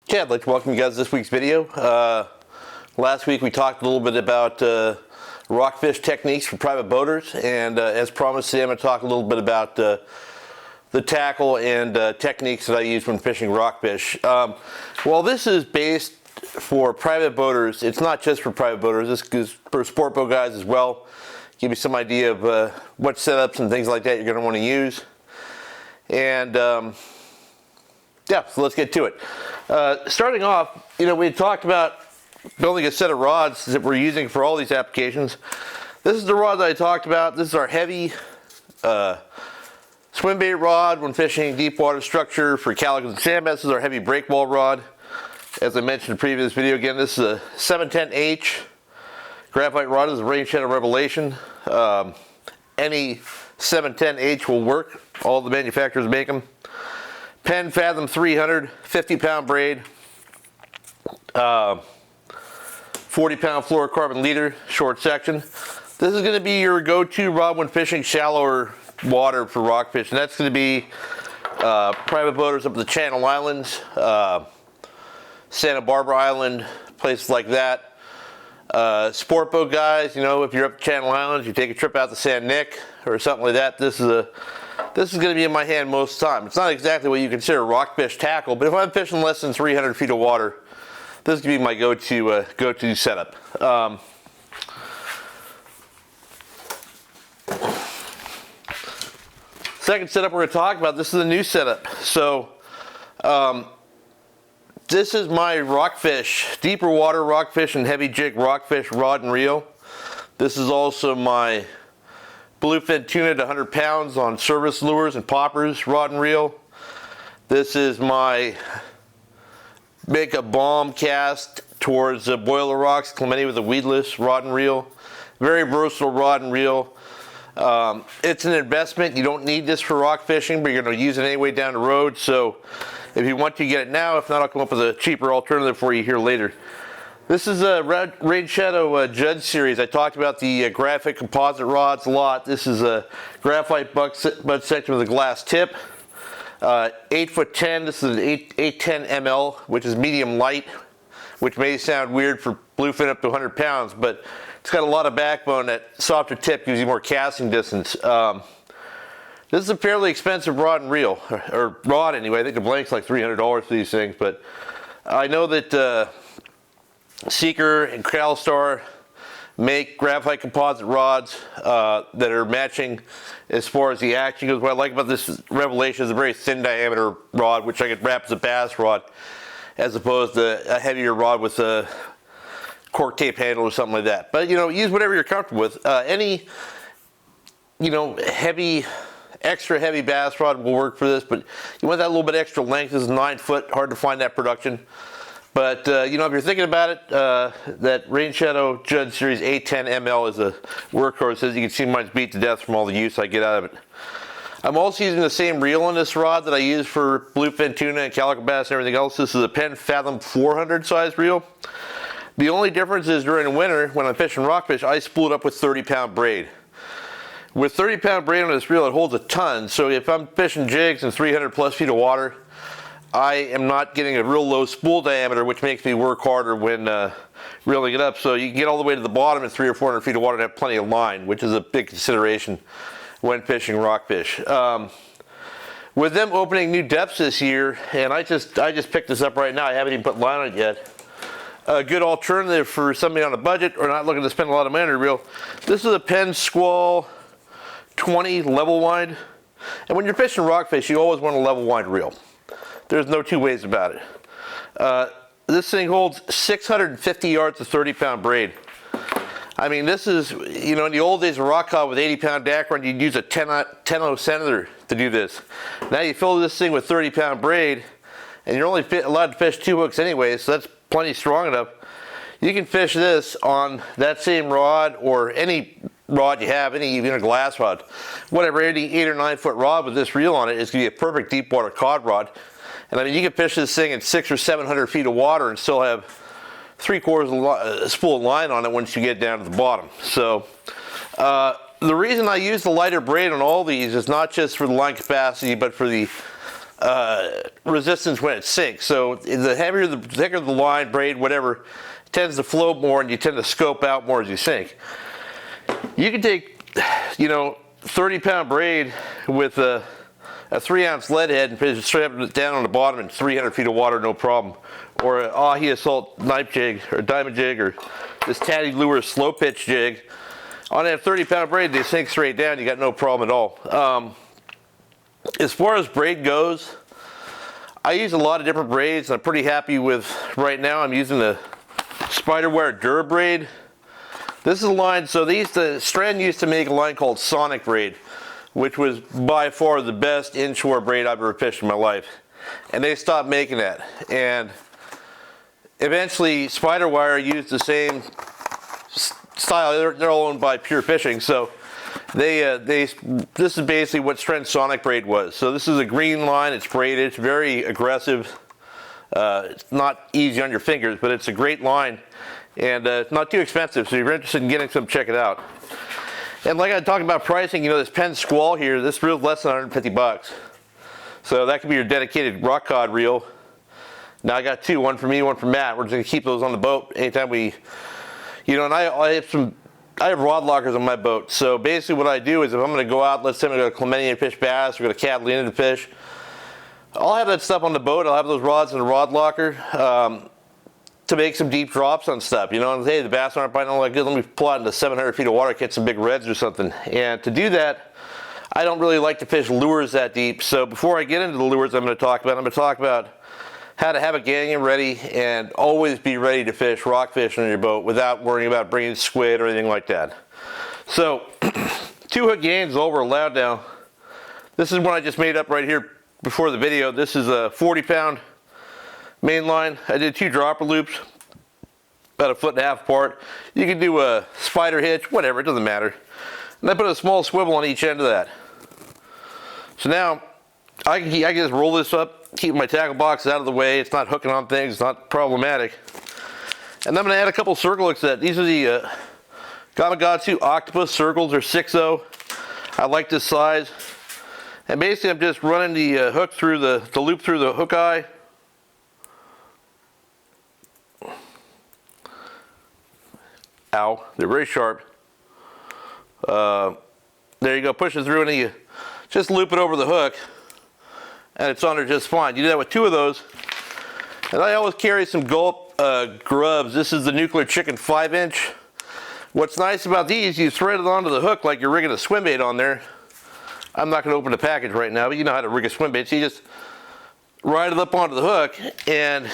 Okay, I'd like to welcome you guys to this week's video. Last week we talked a little bit about rockfish techniques for private boaters, and as promised today I'm going to talk a little bit about the tackle and techniques that I use when fishing rockfish. While this is based for private boaters, it's not just for private boaters. This is for sport boat guys as well. Give you some idea of what setups and things like that you're going to want to use. And yeah, so let's get to it. Starting off, we had talked about building a set of rods that we're using for all these applications. This is the rod that I talked about. This is our heavy swim bait rod when fishing deep water structure for calicos and sand bass. This is our heavy breakwall rod. As I mentioned in the previous video, again, this is a 710H graphite rod. This is a Rainshadow Revelation. Any 710H will work. All the manufacturers make them. Penn Fathom 300, 50-pound braid, 40-pound fluorocarbon leader, short section. This is going to be your go-to rod when fishing shallower water for rockfish, and that's going to be private boaters up the Channel Islands, Santa Barbara Island, places like that. Sport boat guys, if you're up the Channel Islands, you take a trip out to San Nick or something like that. This is going to be in my hand most of the time. It's not exactly what you consider rockfish tackle, but if I'm fishing less than 300 feet of water, this is going to be my go-to setup. Second setup we're going to talk about, this is a new setup. So this is my rockfish, deeper water rockfish and heavy jig rockfish rod and reel. This is also my bluefin tuna to 100 pounds on service lures and poppers rod and reel. This is my make a bomb cast towards boiler rocks, Clemente with a weedless rod and reel. Very versatile rod and reel. It's an investment. You don't need this for rock fishing, but you're going to use it anyway down the road. So if you want to get it now, if not, I'll come up with a cheaper alternative for you here later. This is a Rainshadow Judd series. I talked about the graphic composite rods a lot. This is a graphite butt section with a glass tip. 8'10". This is an 810 ml, which is medium light, which may sound weird for bluefin up to 100 pounds, but it's got a lot of backbone. That softer tip gives you more casting distance. This is a fairly expensive rod and reel, or rod anyway. I think the blank's like $300 for these things, but I know that Seeker and CalStar make graphite composite rods that are matching as far as the action goes. What I like about this Revelation is a very thin diameter rod, which I could wrap as a bass rod, as opposed to a heavier rod with a cork tape handle or something like that. But use whatever you're comfortable with. Any extra heavy bass rod will work for this, but you want that little bit extra length. This is 9 foot, hard to find that production. But if you're thinking about it, that Rainshadow Judd Series 810 ml is a workhorse. As you can see, mine's beat to death from all the use I get out of it. I'm also using the same reel on this rod that I use for bluefin tuna and calico bass and everything else. This is a Penn Fathom 400 size reel. The only difference is during the winter, when I'm fishing rockfish, I spool it up with 30-pound braid. With 30-pound braid on this reel, it holds a ton. So if I'm fishing jigs in 300 plus feet of water, I am not getting a real low spool diameter, which makes me work harder when reeling it up. So you can get all the way to the bottom at 300 or 400 feet of water and have plenty of line, which is a big consideration when fishing rockfish. With them opening new depths this year, and I just picked this up right now. I haven't even put line on it yet. A good alternative for somebody on a budget or not looking to spend a lot of money on a reel. This is a Penn Squall 20 level wind. And when you're fishing rockfish, you always want a level wind reel. There's no two ways about it. This thing holds 650 yards of 30-pound braid. I mean, this is, in the old days of rock cod with 80-pound Dacron, you'd use a 10-0 Senator to do this. Now you fill this thing with 30-pound braid, and you're only allowed to fish 2 hooks anyway, so that's plenty strong enough. You can fish this on that same rod or any rod you have, even a glass rod. Whatever, any 8 or 9 foot rod with this reel on it is going to be a perfect deep water cod rod. And I mean, you can fish this thing in 600 or 700 feet of water and still have 3/4 of a spool of line on it once you get down to the bottom. So the reason I use the lighter braid on all these is not just for the line capacity, but for the resistance when it sinks. So the heavier, the thicker the line, braid, whatever, it tends to float more, and you tend to scope out more as you sink. You can take, 30-pound braid with a 3-ounce lead head and fish straight up down on the bottom in 300 feet of water, no problem. Or an ahi assault knife jig, or diamond jig, or this Tady lure slow pitch jig. On that 30-pound braid, they sink straight down. You got no problem at all. As far as braid goes, I use a lot of different braids. I'm pretty happy with, right now, I'm using the Spiderwire Dura braid. This is a line, so the Strand used to make a line called Sonic Braid, which was by far the best inshore braid I've ever fished in my life. And they stopped making that. And eventually, Spiderwire used the same style. They're all owned by Pure Fishing, so this is basically what Strand Sonic Braid was. So this is a green line. It's braided. It's very aggressive. It's not easy on your fingers, but it's a great line, and it's not too expensive. So if you're interested in getting some, check it out. And like I talked about pricing, this Penn Squall here, this reel's less than 150 bucks. So that could be your dedicated rock cod reel. Now I got two, one for me, one for Matt. We're just gonna keep those on the boat anytime we, and I have rod lockers on my boat. So basically what I do is if I'm gonna go out, let's say I'm gonna go to Clemente and fish bass, or go to Catalina to fish, I'll have that stuff on the boat. I'll have those rods in the rod locker to make some deep drops on stuff. And hey, the bass aren't biting all that good. Let me pull out into 700 feet of water, catch some big reds or something. And to do that, I don't really like to fish lures that deep. So before I get into the lures I'm going to talk about how to have a gangion ready and always be ready to fish rockfish on your boat without worrying about bringing squid or anything like that. So 2-hook gangion is all we're allowed now. This is one I just made up right here before the video. This is a 40-pound main line. I did 2 dropper loops, about 1.5 feet apart. You can do a spider hitch, whatever, it doesn't matter. And I put a small swivel on each end of that. So now I can just roll this up, keep my tackle box out of the way. It's not hooking on things, it's not problematic. And I'm going to add a couple circle hooks. These are the Gamakatsu Octopus circles, they're 6/0. I like this size. And basically I'm just running the hook through the loop through the hook eye. Ow, they're very sharp. There you go, push it through and then you just loop it over the hook and it's on there just fine. You do that with 2 of those. And I always carry some Gulp grubs. This is the Nuclear Chicken 5-inch. What's nice about these, you thread it onto the hook like you're rigging a swim bait on there. I'm not going to open the package right now, but you know how to rig a swim bait. So you just ride it up onto the hook and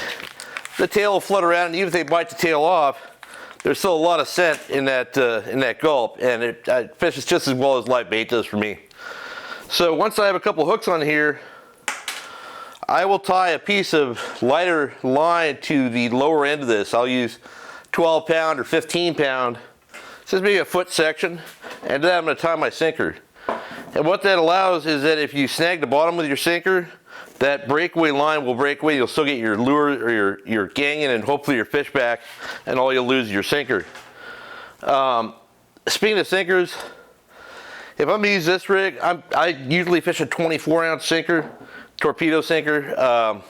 the tail will float around, and even if they bite the tail off, there's still a lot of scent in that Gulp, and it fishes just as well as live bait does for me. So once I have a couple hooks on here, I will tie a piece of lighter line to the lower end of this. I'll use 12-pound or 15-pound, just maybe a foot section, and then I'm going to tie my sinker. And what that allows is that if you snag the bottom with your sinker, that breakaway line will break away. You'll still get your lure or your gangion and hopefully your fish back, and all you'll lose is your sinker. Speaking of sinkers, if I'm going to use this rig, I usually fish a 24-ounce sinker, torpedo sinker.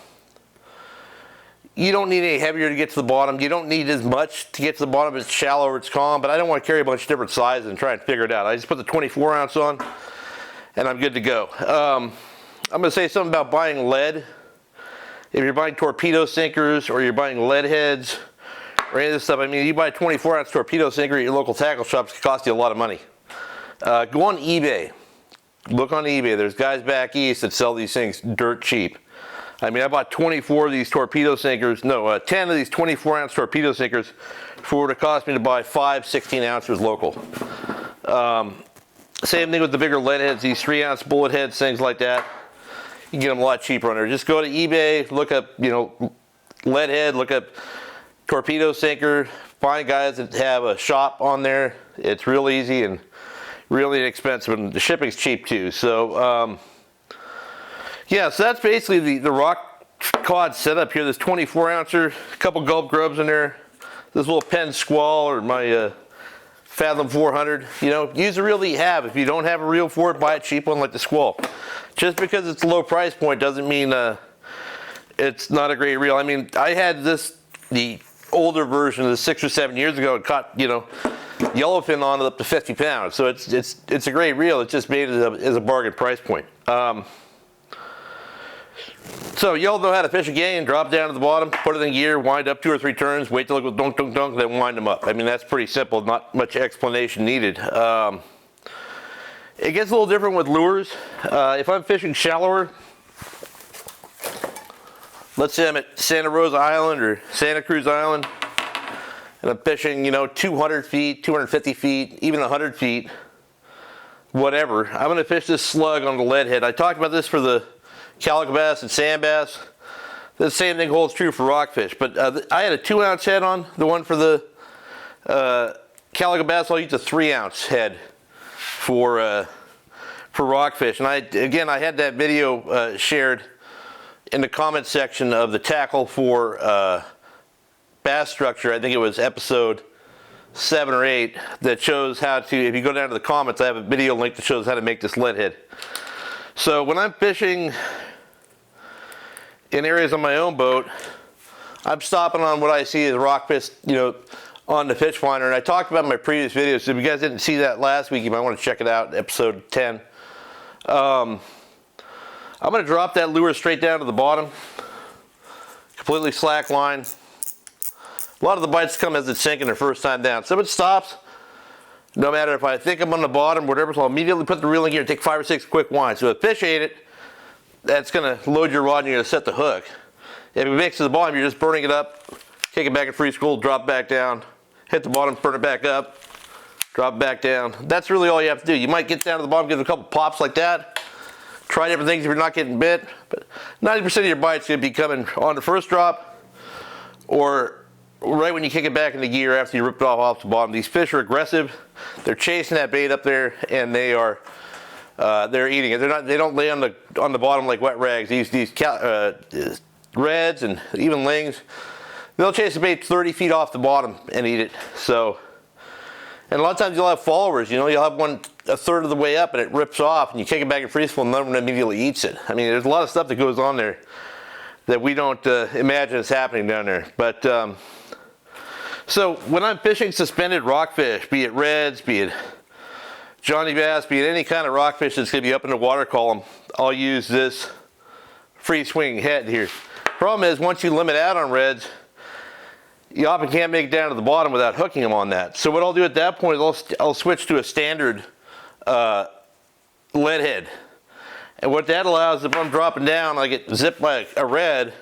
You don't need any heavier to get to the bottom. You don't need as much to get to the bottom. It's shallow or it's calm, but I don't want to carry a bunch of different sizes and try and figure it out. I just put the 24-ounce on, and I'm good to go. I'm going to say something about buying lead. If you're buying torpedo sinkers or you're buying lead heads or any of this stuff, I mean, you buy a 24-ounce torpedo sinker at your local tackle shops, it can cost you a lot of money. Go on eBay. Look on eBay. There's guys back east that sell these things dirt cheap. I mean, I bought 24 of these torpedo sinkers, 10 of these 24-ounce torpedo sinkers for what it cost me to buy 5 16-ounces local. Same thing with the bigger lead heads, these 3-ounce bullet heads, things like that. You can get them a lot cheaper on there. Just go to eBay, look up, lead head, look up torpedo sinker, find guys that have a shop on there. It's real easy and really inexpensive, and the shipping's cheap too. So, yeah, so that's basically the rock cod setup here. This 24-ouncer, a couple Gulp grubs in there, this little Penn Squall or my Fathom 400. You know, use the reel that you have. If you don't have a reel for it, buy a cheap one like the Squall. Just because it's a low price point doesn't mean it's not a great reel. I mean, I had the older version of the 6 or 7 years ago. It caught, you know, yellowfin on it up to 50 pounds. So it's a great reel. It's just made as a bargain price point. So you all know how to fish a gang, drop down to the bottom, put it in gear, wind up 2 or 3 turns, wait till it goes dunk, dunk, dunk, then wind them up. I mean, that's pretty simple, not much explanation needed. It gets a little different with lures. If I'm fishing shallower, let's say I'm at Santa Rosa Island or Santa Cruz Island, and I'm fishing, you know, 200 feet, 250 feet, even 100 feet, whatever. I'm going to fish this slug on the lead head. I talked about this for the calico bass and sand bass. The same thing holds true for rockfish, but I had a 2-ounce head on the one for the calico bass. I'll use a 3-ounce head for rockfish. And I had that video shared in the comment section of the tackle for bass structure. I think it was episode 7 or 8 that shows how to, if you go down to the comments, I have a video link that shows how to make this lead head. So when I'm fishing in areas on my own boat, I'm stopping on what I see as rockfish, you know, on the fish finder. And I talked about in my previous videos. So if you guys didn't see that last week, you might want to check it out, episode 10. I'm going to drop that lure straight down to the bottom, completely slack line. A lot of the bites come as it's sinking the first time down. So if it stops, no matter if I think I'm on the bottom, whatever, so I'll immediately put the reel in gear and take 5 or 6 quick winds. So if a fish ate it, that's going to load your rod and you're going to set the hook. If it makes it to the bottom, you're just burning it up, kick it back in free school, drop back down, hit the bottom, burn it back up, drop back down. That's really all you have to do. You might get down to the bottom, give it a couple pops like that. Try different things if you're not getting bit, but 90% of your bites going to be coming on the first drop or right when you kick it back into gear after you ripped it off the bottom. These fish are aggressive. They're chasing that bait up there, and they're eating it. They don't lay on the bottom like wet rags. These reds and even lings, they'll chase the bait 30 feet off the bottom and eat it. So, and a lot of times you'll have followers. You know, you'll have one a third of the way up and it rips off, and you kick it back in free fall, and another one immediately eats it. I mean, there's a lot of stuff that goes on there that we don't imagine is happening down there. But so when I'm fishing suspended rockfish, be it reds, be it Johnny bass, be it any kind of rockfish that's going to be up in the water column, I'll use this free swing head here. Problem is, once you limit out on reds, you often can't make it down to the bottom without hooking them on that. So what I'll do at that point is I'll switch to a standard lead head. And what that allows, if I'm dropping down, I get zipped by a red,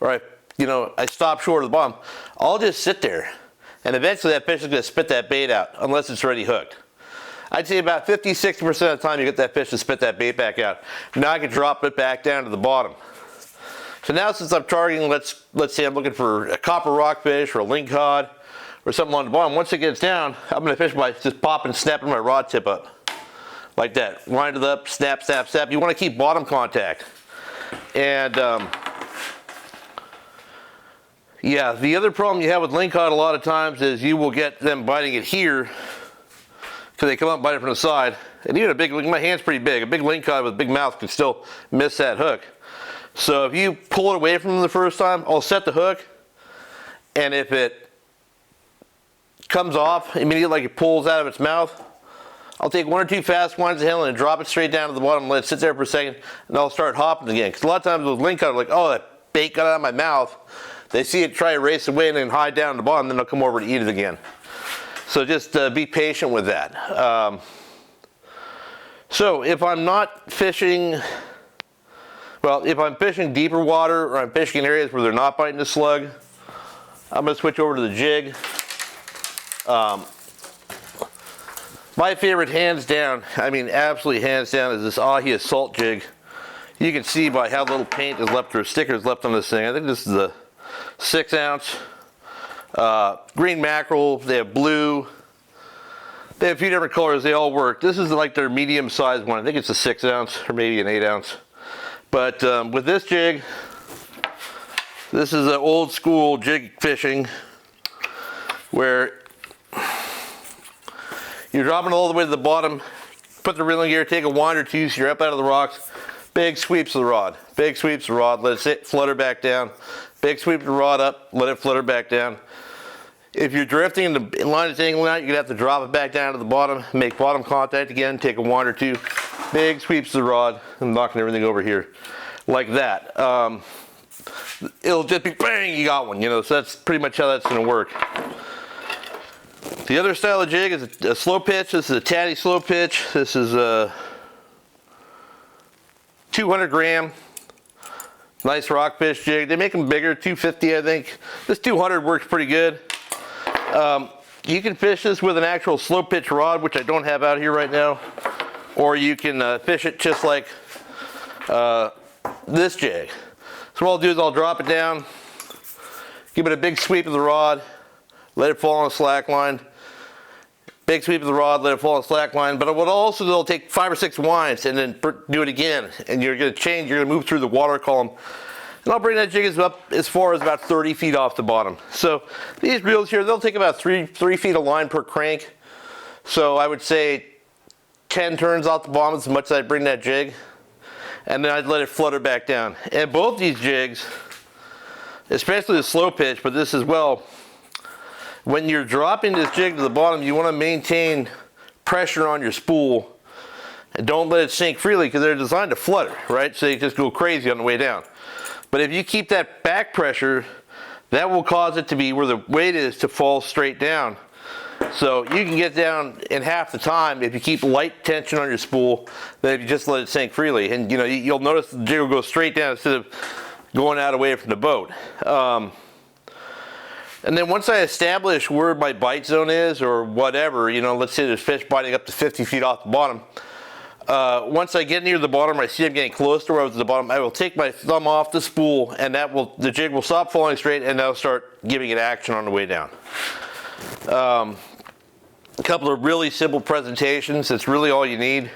or I stop short of the bottom, I'll just sit there. And eventually that fish is going to spit that bait out, unless it's already hooked. I'd say about 50-60% of the time you get that fish to spit that bait back out. Now I can drop it back down to the bottom. So now, since I'm targeting, let's say I'm looking for a copper rockfish or a lingcod or something on the bottom, once it gets down, I'm going to fish by just popping and snapping my rod tip up. Like that. Wind it up, snap, snap, snap. You want to keep bottom contact. And yeah, the other problem you have with lingcod a lot of times is you will get them biting it here, because they come up and bite it from the side. And even my hand's pretty big. A big lingcod with a big mouth can still miss that hook. So if you pull it away from them the first time, I'll set the hook, and if it comes off immediately, like it pulls out of its mouth, I'll take 1 or 2 fast winds of handle and drop it straight down to the bottom, let it sit there for a second, and I'll start hopping again. Because a lot of times with lingcod, are like, oh, that bait got out of my mouth. They see it try to race away and then hide down at the bottom, then they'll come over to eat it again. So just be patient with that. So if I'm not fishing, well, if I'm fishing deeper water or I'm fishing in areas where they're not biting the slug, I'm going to switch over to the jig. My favorite, hands down, I mean absolutely hands down, is this Ahi Assault jig. You can see by how little paint is left or stickers left on this thing. I think this is a 6-ounce. Green mackerel, they have blue. They have a few different colors, they all work. This is like their medium sized one. I think it's a 6-ounce or maybe an 8-ounce. But with this jig, this is an old school jig fishing where You're dropping it all the way to the bottom. Put the reeling gear, take a wind or two so you're up out of the rocks. Big sweeps of the rod. Big sweeps of the rod. Let it flutter back down. Big sweep the rod up. Let it flutter back down. If you're drifting and the line is angling out, you're going to have to drop it back down to the bottom. Make bottom contact again. Take a wind or two. Big sweeps of the rod. I'm knocking everything over here. Like that. It'll just be bang, you got one. You know, so that's pretty much how that's going to work. The other style of jig is a slow pitch. This is a Tady slow pitch. This is a 200 gram. Nice rockfish jig. They make them bigger, 250 I think. This 200 works pretty good. You can fish this with an actual slow pitch rod, which I don't have out here right now. Or you can fish it just like this jig. So what I'll do is I'll drop it down, give it a big sweep of the rod, let it fall on a slack line. Big sweep of the rod, let it fall on a slack line. But what I'll also do, I'll take 5 or 6 winds and then do it again. And you're going to change, you're going to move through the water column. And I'll bring that jig up as far as about 30 feet off the bottom. So these reels here, they'll take about 3 feet of line per crank. So I would say 10 turns off the bottom as much as I'd bring that jig. And then I'd let it flutter back down. And both these jigs, especially the slow pitch, but this as well, when you're dropping this jig to the bottom, you want to maintain pressure on your spool and don't let it sink freely because they're designed to flutter, right? So they just go crazy on the way down. But if you keep that back pressure, that will cause it to be where the weight is to fall straight down. So you can get down in half the time if you keep light tension on your spool than if you just let it sink freely. And you know, you'll notice the jig will go straight down instead of going out away from the boat. And then once I establish where my bite zone is or whatever, you know, let's say there's fish biting up to 50 feet off the bottom. Once I get near the bottom, I see I'm getting close to where I was at the bottom, I will take my thumb off the spool and the jig will stop falling straight and that'll start giving it action on the way down. A couple of really simple presentations. That's really all you need.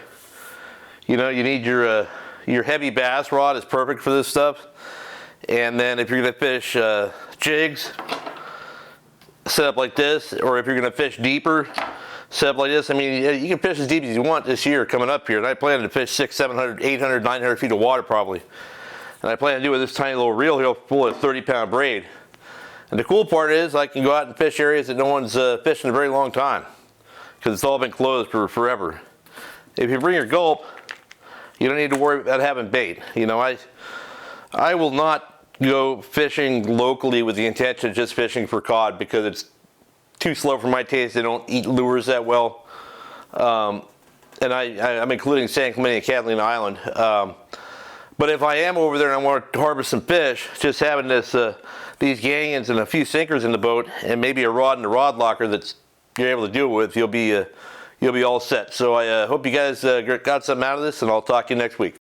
You know, you need your heavy bass rod is perfect for this stuff. And then if you're going to fish jigs, set up like this, or if you're going to fish deeper, set up like this. I mean, you can fish as deep as you want this year coming up here. And I plan to fish 600, 700, 800, 900 feet of water probably. And I plan to do with this tiny little reel here, pull a 30-pound braid. And the cool part is I can go out and fish areas that no one's fished in a very long time because it's all been closed for forever. If you bring your Gulp, you don't need to worry about having bait. You know, I will not go fishing locally with the intention of just fishing for cod because it's too slow for my taste. They don't eat lures that well. And I'm including San Clemente and Catalina Island. But if I am over there and I want to harvest some fish, just having these gangins and a few sinkers in the boat and maybe a rod and a rod locker that you're able to deal with, you'll be all set. So I hope you guys got something out of this, and I'll talk to you next week.